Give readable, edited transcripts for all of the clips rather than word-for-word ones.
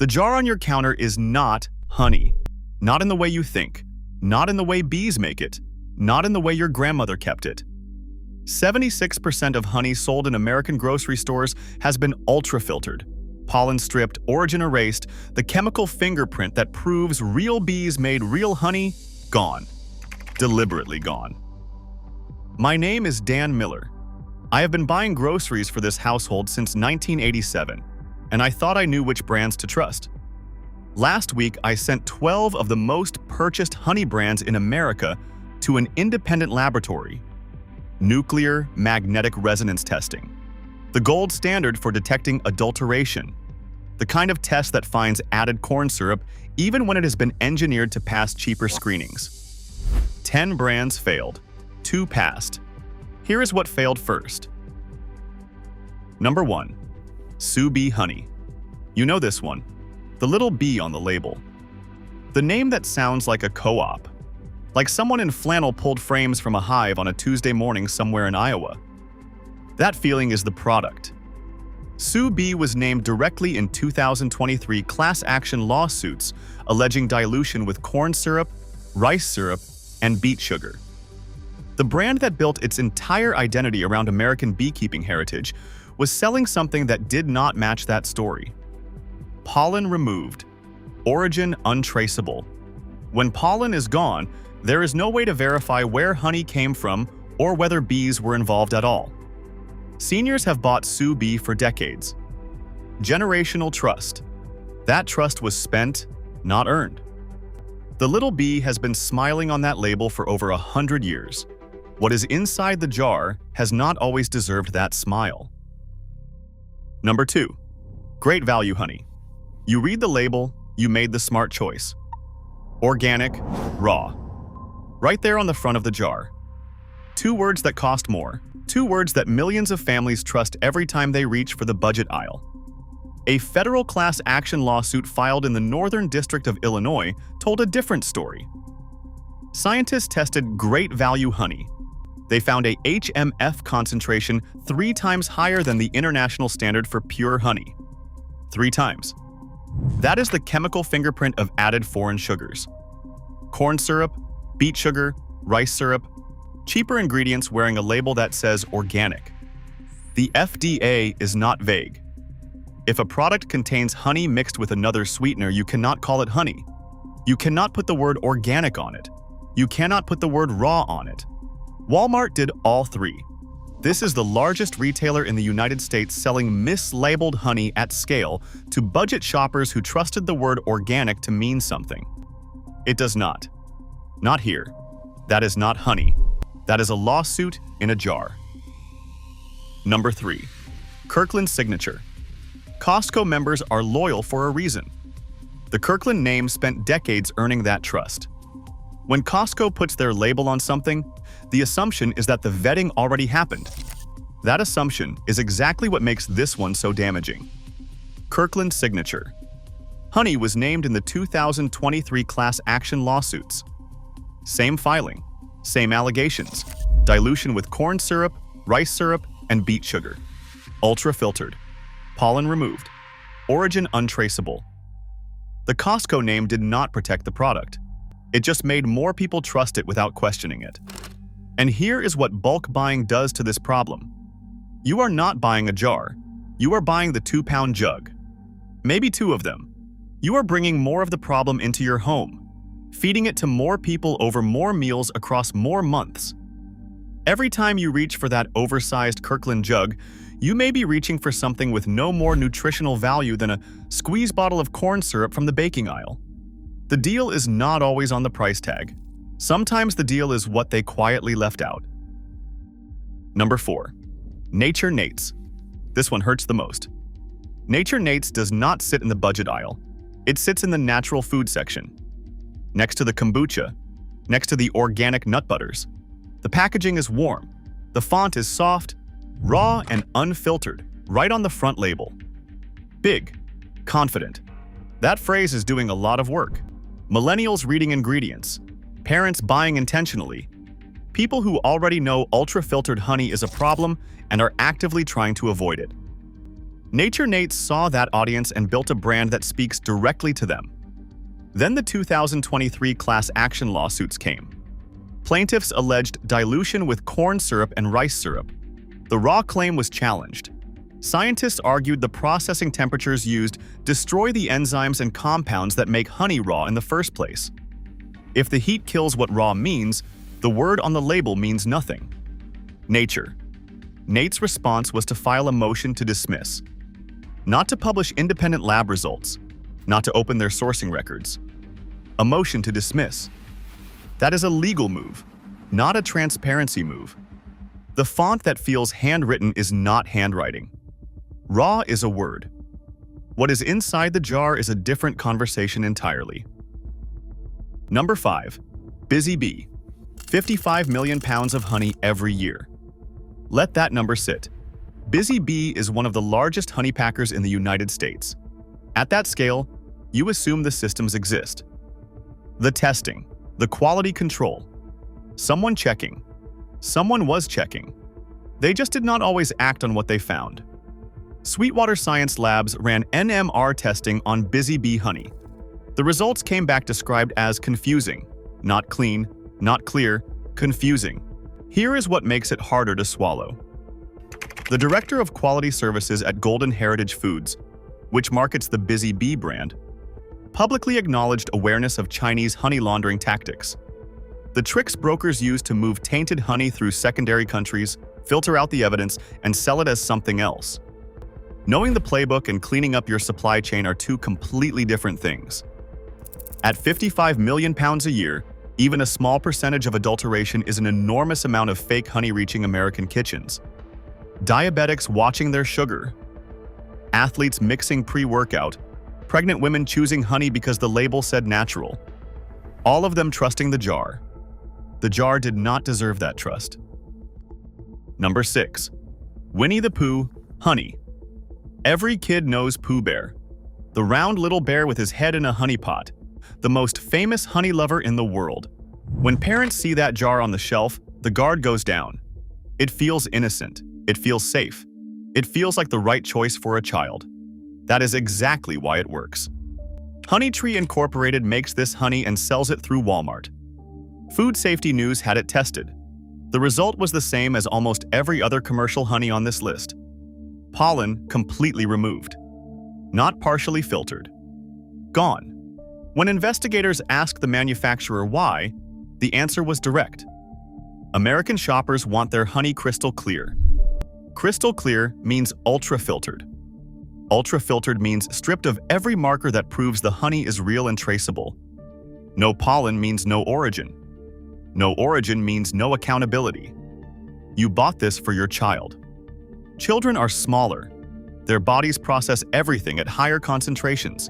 The jar on your counter is not honey. Not in the way you think. Not in the way bees make it. Not in the way your grandmother kept it. 76% of honey sold in American grocery stores has been ultra-filtered. Pollen stripped, origin erased, the chemical fingerprint that proves real bees made real honey, gone. Deliberately gone. My name is Dan Miller. I have been buying groceries for this household since 1987, and I thought I knew which brands to trust. Last week, I sent 12 of the most purchased honey brands in America to an independent laboratory. Nuclear magnetic resonance testing, the gold standard for detecting adulteration, the kind of test that finds added corn syrup even when it has been engineered to pass cheaper screenings. 10 brands failed, 2 passed. Here is what failed first. Number 1. Sue Bee Honey. You know this one, the little bee on the label. The name that sounds like a co-op. Like someone in flannel pulled frames from a hive on a Tuesday morning somewhere in Iowa. That feeling is the product. Sue Bee was named directly in 2023 class action lawsuits alleging dilution with corn syrup, rice syrup, and beet sugar. The brand that built its entire identity around American beekeeping heritage was selling something that did not match that story. Pollen removed, origin untraceable. When pollen is gone, there is no way to verify where honey came from or whether bees were involved at all. Seniors have bought Sue Bee for decades. Generational trust. That trust was spent, not earned. The little bee has been smiling on that label for over 100 years. What is inside the jar has not always deserved that smile. Number 2. Great value honey. You read the label, you made the smart choice. Organic, raw. Right there on the front of the jar. 2 words that cost more. 2 words that millions of families trust every time they reach for the budget aisle. A federal class action lawsuit filed in the Northern District of Illinois told a different story. Scientists tested great value honey. They found a HMF concentration 3 times higher than the international standard for pure honey. 3 times. That is the chemical fingerprint of added foreign sugars. Corn syrup, beet sugar, rice syrup, cheaper ingredients wearing a label that says organic. The FDA is not vague. If a product contains honey mixed with another sweetener, you cannot call it honey. You cannot put the word organic on it. You cannot put the word raw on it. Walmart did all 3. This is the largest retailer in the United States selling mislabeled honey at scale to budget shoppers who trusted the word organic to mean something. It does not. Not here. That is not honey. That is a lawsuit in a jar. Number 3. Kirkland Signature. Costco members are loyal for a reason. The Kirkland name spent decades earning that trust. When Costco puts their label on something, the assumption is that the vetting already happened. That assumption is exactly what makes this one so damaging. Kirkland Signature. Honey was named in the 2023 class action lawsuits. Same filing, same allegations, dilution with corn syrup, rice syrup, and beet sugar. Ultra-filtered, pollen removed, origin untraceable. The Costco name did not protect the product. It just made more people trust it without questioning it. And here is what bulk buying does to this problem. You are not buying a jar. You are buying the 2-pound jug. Maybe 2 of them. You are bringing more of the problem into your home, feeding it to more people over more meals across more months. Every time you reach for that oversized Kirkland jug, you may be reaching for something with no more nutritional value than a squeeze bottle of corn syrup from the baking aisle. The deal is not always on the price tag. Sometimes the deal is what they quietly left out. Number 4. Nature Nates. This one hurts the most. Nature Nates does not sit in the budget aisle. It sits in the natural food section. Next to the kombucha, next to the organic nut butters. The packaging is warm. The font is soft, raw, and unfiltered, right on the front label. Big, confident. That phrase is doing a lot of work. Millennials reading ingredients, parents buying intentionally, people who already know ultra-filtered honey is a problem and are actively trying to avoid it. Nature Nates saw that audience and built a brand that speaks directly to them. Then the 2023 class action lawsuits came. Plaintiffs alleged dilution with corn syrup and rice syrup. The raw claim was challenged. Scientists argued the processing temperatures used destroy the enzymes and compounds that make honey raw in the first place. If the heat kills what raw means, the word on the label means nothing. Nature. Nate's response was to file a motion to dismiss. Not to publish independent lab results, not to open their sourcing records. A motion to dismiss. That is a legal move, not a transparency move. The font that feels handwritten is not handwriting. Raw is a word. What is inside the jar is a different conversation entirely. Number 5. Busy Bee. 55 million pounds of honey every year. Let that number sit. Busy Bee is one of the largest honey packers in the United States. At that scale, you assume the systems exist. The testing, the quality control. Someone checking. Someone was checking. They just did not always act on what they found. Sweetwater Science Labs ran NMR testing on Busy Bee honey. The results came back described as confusing, not clean, not clear, confusing. Here is what makes it harder to swallow. The director of quality services at Golden Heritage Foods, which markets the Busy Bee brand, publicly acknowledged awareness of Chinese honey laundering tactics. The tricks brokers use to move tainted honey through secondary countries, filter out the evidence, and sell it as something else. Knowing the playbook and cleaning up your supply chain are two completely different things. At 55 million pounds a year, even a small percentage of adulteration is an enormous amount of fake honey reaching American kitchens. Diabetics watching their sugar. Athletes mixing pre-workout. Pregnant women choosing honey because the label said natural. All of them trusting the jar. The jar did not deserve that trust. Number 6. Winnie the Pooh, honey. Every kid knows Pooh Bear. The round little bear with his head in a honey pot. The most famous honey lover in the world. When parents see that jar on the shelf, the guard goes down. It feels innocent. It feels safe. It feels like the right choice for a child. That is exactly why it works. Honey Tree Incorporated makes this honey and sells it through Walmart. Food Safety News had it tested. The result was the same as almost every other commercial honey on this list. Pollen completely removed. Not partially filtered. Gone. When investigators asked the manufacturer why, the answer was direct. American shoppers want their honey crystal clear. Crystal clear means ultra-filtered. Ultra-filtered means stripped of every marker that proves the honey is real and traceable. No pollen means no origin. No origin means no accountability. You bought this for your child. Children are smaller. Their bodies process everything at higher concentrations.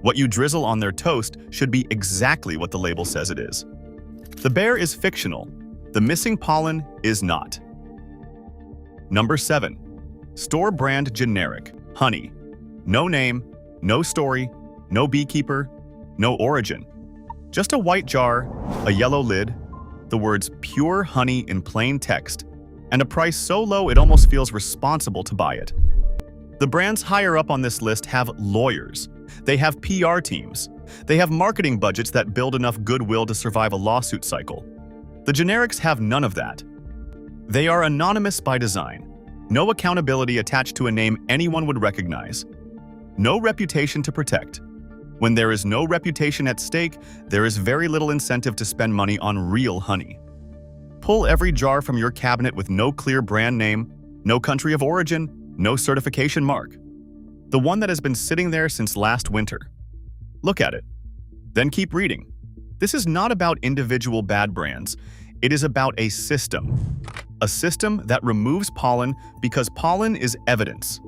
What you drizzle on their toast should be exactly what the label says it is. The bear is fictional. The missing pollen is not. Number 7. Store brand generic, honey. No name, no story, no beekeeper, no origin. Just a white jar, a yellow lid, the words pure honey in plain text, and a price so low it almost feels responsible to buy it. The brands higher up on this list have lawyers. They have PR teams. They have marketing budgets that build enough goodwill to survive a lawsuit cycle. The generics have none of that. They are anonymous by design. No accountability attached to a name anyone would recognize. No reputation to protect. When there is no reputation at stake, there is very little incentive to spend money on real honey. Pull every jar from your cabinet with no clear brand name, no country of origin, no certification mark. The one that has been sitting there since last winter. Look at it. Then keep reading. This is not about individual bad brands. It is about a system. A system that removes pollen because pollen is evidence.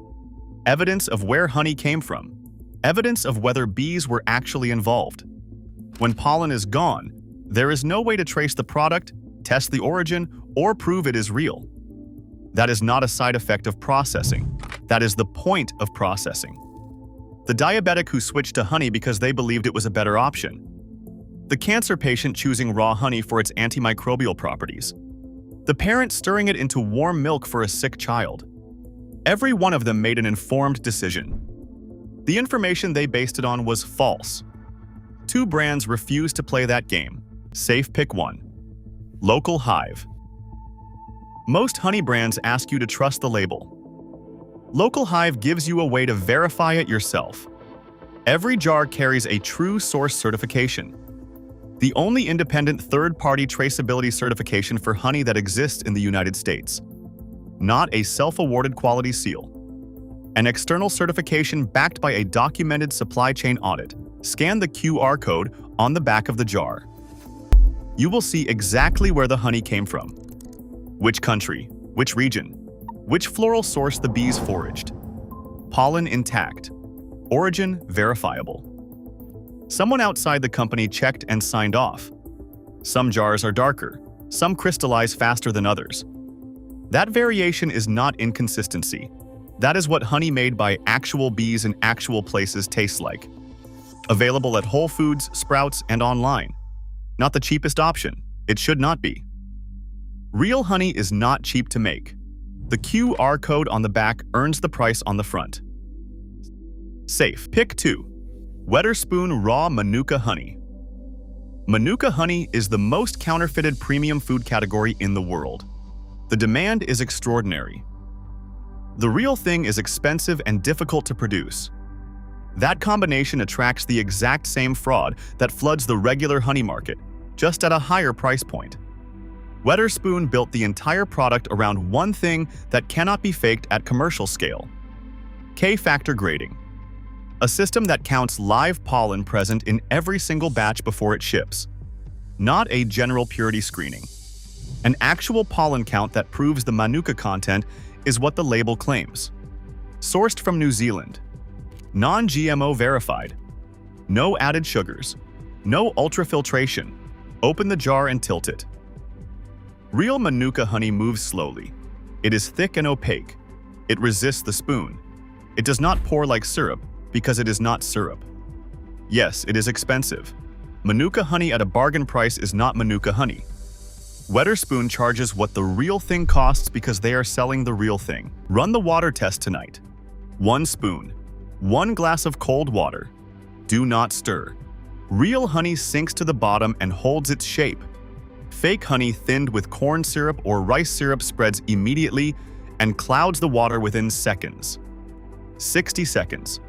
Evidence of where honey came from. Evidence of whether bees were actually involved. When pollen is gone, there is no way to trace the product, test the origin, or prove it is real. That is not a side effect of processing. That is the point of processing. The diabetic who switched to honey because they believed it was a better option. The cancer patient choosing raw honey for its antimicrobial properties. The parent stirring it into warm milk for a sick child. Every one of them made an informed decision. The information they based it on was false. Two brands refused to play that game. Safe pick one. Local Hive. Most honey brands ask you to trust the label. Local Hive gives you a way to verify it yourself. Every jar carries a true source certification, the only independent third-party traceability certification for honey that exists in the United States. Not a self-awarded quality seal. An external certification backed by a documented supply chain audit. Scan the QR code on the back of the jar. You will see exactly where the honey came from, which country, which region, which floral source the bees foraged. Pollen intact. Origin verifiable. Someone outside the company checked and signed off. Some jars are darker, some crystallize faster than others. That variation is not inconsistency. That is what honey made by actual bees in actual places tastes like. Available at Whole Foods, Sprouts, and online. Not the cheapest option. It should not be. Real honey is not cheap to make. The QR code on the back earns the price on the front. Safe. Pick 2. Wetherspoon Raw Manuka Honey. Manuka honey is the most counterfeited premium food category in the world. The demand is extraordinary. The real thing is expensive and difficult to produce. That combination attracts the exact same fraud that floods the regular honey market, just at a higher price point. Wetherspoon built the entire product around one thing that cannot be faked at commercial scale: K-factor grading. A system that counts live pollen present in every single batch before it ships. Not a general purity screening. An actual pollen count that proves the Manuka content is what the label claims. Sourced from New Zealand. Non-GMO verified. No added sugars. No ultrafiltration. Open the jar and tilt it. Real Manuka honey moves slowly. It is thick and opaque. It resists the spoon. It does not pour like syrup because it is not syrup. Yes, it is expensive. Manuka honey at a bargain price is not Manuka honey. Wetherspoon charges what the real thing costs because they are selling the real thing. Run the water test tonight. 1 spoon. 1 glass of cold water. Do not stir. Real honey sinks to the bottom and holds its shape. Fake honey thinned with corn syrup or rice syrup spreads immediately and clouds the water within seconds. 60 seconds.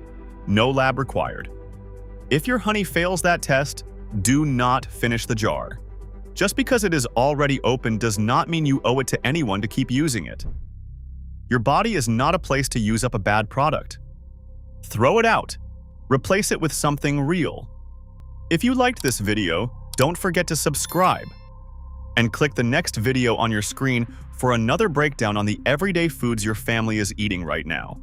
No lab required. If your honey fails that test, do not finish the jar. Just because it is already open does not mean you owe it to anyone to keep using it. Your body is not a place to use up a bad product. Throw it out. Replace it with something real. If you liked this video, don't forget to subscribe and click the next video on your screen for another breakdown on the everyday foods your family is eating right now.